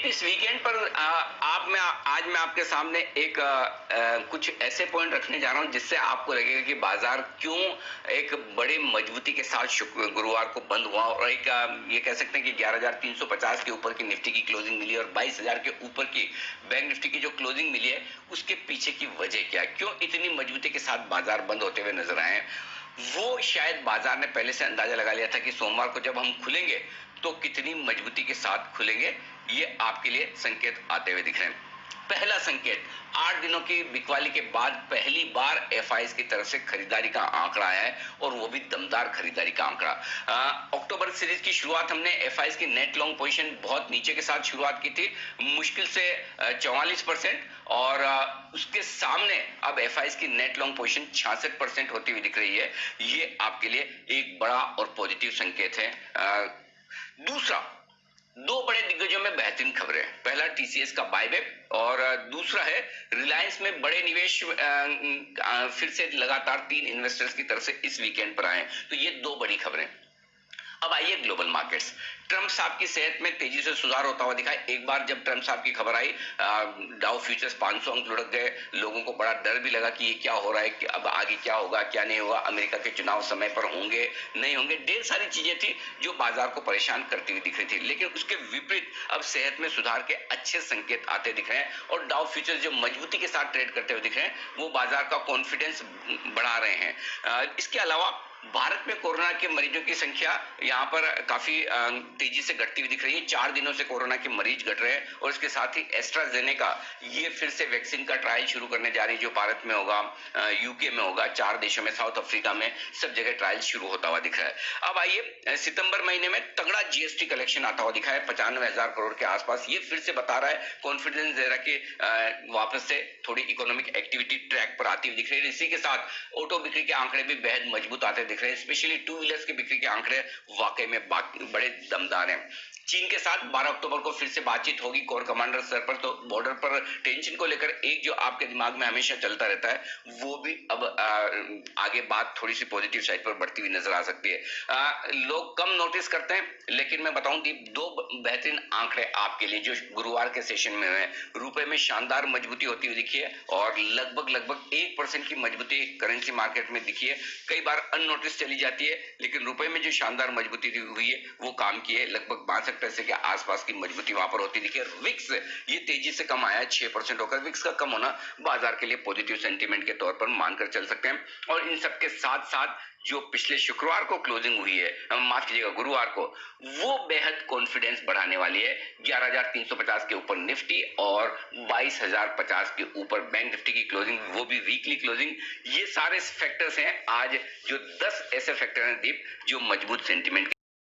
दीप, इस वीकेंड पर आज मैं आपके सामने एक कुछ ऐसे पॉइंट रखने जा रहा हूं जिससे आपको लगेगा कि बाजार क्यों एक बड़े मजबूती के साथ गुरुवार को बंद हुआ और एक ये कह सकते हैं कि 11,350 के ऊपर की निफ्टी की क्लोजिंग मिली और 22,000 के ऊपर की बैंक निफ्टी की जो क्लोजिंग मिली है उसके पीछे की वजह क्या, क्यों इतनी मजबूती के साथ बाजार बंद होते हुए नजर आए। वो शायद बाजार ने पहले से अंदाजा लगा लिया था कि सोमवार को जब हम खुलेंगे तो कितनी मजबूती के साथ खुलेंगे, ये आपके लिए संकेत आते हुए दिख रहे हैं। पहला संकेत, 8 दिनों की बिकवाली के बाद पहली बार एफआईज की तरफ से खरीदारी का आंकड़ा आया है और वो भी दमदार खरीदारी का आंकड़ा। अक्टूबर सीरीज की शुरुआत हमने एफआईज की नेट लॉन्ग पोजीशन बहुत नीचे के साथ शुरुआत की थी, मुश्किल से 44%, और उसके सामने अब एफआईज की नेट लॉन्ग पोजीशन 66% होती हुई दिख रही है। ये आपके लिए एक बड़ा और पॉजिटिव संकेत है। दूसरा, दो बड़े दिग्गजों में बेहतरीन खबरें, पहला टीसीएस का बायबैक और दूसरा है रिलायंस में बड़े निवेश फिर से लगातार 3 इन्वेस्टर्स की तरफ से इस वीकेंड पर आए, तो ये दो बड़ी खबरें। अब आइए ग्लोबल मार्केट्स। ट्रंप साहब की सेहत में तेजी से सुधार होता हुआ दिखा। एक बार जब ट्रंप साहब की खबर आई, डाउ फ्यूचर्स 500 अंक लुढ़क गए, लोगों को बड़ा डर भी लगा कि ये क्या हो रहा है, कि अब आगे क्या होगा क्या नहीं होगा, अमेरिका के चुनाव समय पर होंगे नहीं होंगे, ढेर सारी चीजें थी जो बाजार को परेशान करती हुई दिख रही थी। लेकिन उसके विपरीत अब सेहत में सुधार के अच्छे संकेत आते दिख रहे हैं और डाउ फ्यूचर्स जो मजबूती के साथ ट्रेड करते हुए दिख रहे हैं वो बाजार का कॉन्फिडेंस बढ़ा रहे हैं। इसके अलावा भारत में कोरोना के मरीजों की संख्या यहाँ पर काफी तेजी से घटती हुई दिख रही है। 4 दिनों से कोरोना के मरीज घट रहे हैं और इसके साथ ही एस्ट्राजेनेका ये फिर से वैक्सीन का ट्रायल शुरू करने जा रही है, जो भारत में होगा, यूके में होगा, 4 देशों में, साउथ अफ्रीका में, सब जगह ट्रायल शुरू होता हुआ दिख रहा है। अब आइए, सितंबर महीने में तगड़ा जीएसटी कलेक्शन आता हुआ दिखा है 95,000 करोड़ के आसपास। ये फिर से बता रहा है, कॉन्फिडेंस दे रहा है कि वापस से थोड़ी इकोनॉमिक एक्टिविटी ट्रैक पर आती हुई दिख रही है। इसी के साथ ऑटो बिक्री के आंकड़े भी बेहद मजबूत आते दिख रहे हैं, स्पेशली 2 व्हीलर्स की बिक्री के आंकड़े वाकई में बड़े दमदार हैं। चीन के साथ 12 अक्टूबर को फिर से बातचीत होगी कोर कमांडर स्तर पर, तो बॉर्डर पर टेंशन को लेकर एक जो आपके दिमाग में हमेशा चलता रहता है वो भी अब आगे बात थोड़ी सी पॉजिटिव साइड पर बढ़ती हुई नजर आ सकती है। लोग कम नोटिस करते हैं, लेकिन मैं बताऊं कि दो बेहतरीन आंकड़े आपके लिए जो गुरुवार के सेशन में हुए, रुपए में शानदार मजबूती होती हुई दिखी है और लगभग 1% की मजबूती करेंसी मार्केट में दिखी है। कई बार अननोटिस चली जाती है, लेकिन रुपए में जो शानदार मजबूती हुई है वो काम की है। लगभग 62 पैसे के आसपास की मजबूती वहां पर होती दिखी है। विक्स ये तेजी से कम आया है, 6% होकर। विक्स का कम होना बाजार के लिए पॉजिटिव सेंटीमेंट के तौर पर मानकर चल सकते हैं। और इन सबके साथ साथ जो पिछले शुक्रवार को क्लोजिंग हुई है, माफ कीजिएगा गुरुवार को, वो बेहद कॉन्फिडेंस बढ़ाने वाली है। 11,350 के ऊपर निफ्टी और 22,050 के ऊपर बैंक निफ्टी की क्लोजिंग, वो भी वीकली क्लोजिंग। ये सारे फैक्टर्स हैं आज, जो 10 ऐसे फैक्टर हैं दीप जो मजबूत सेंटीमेंट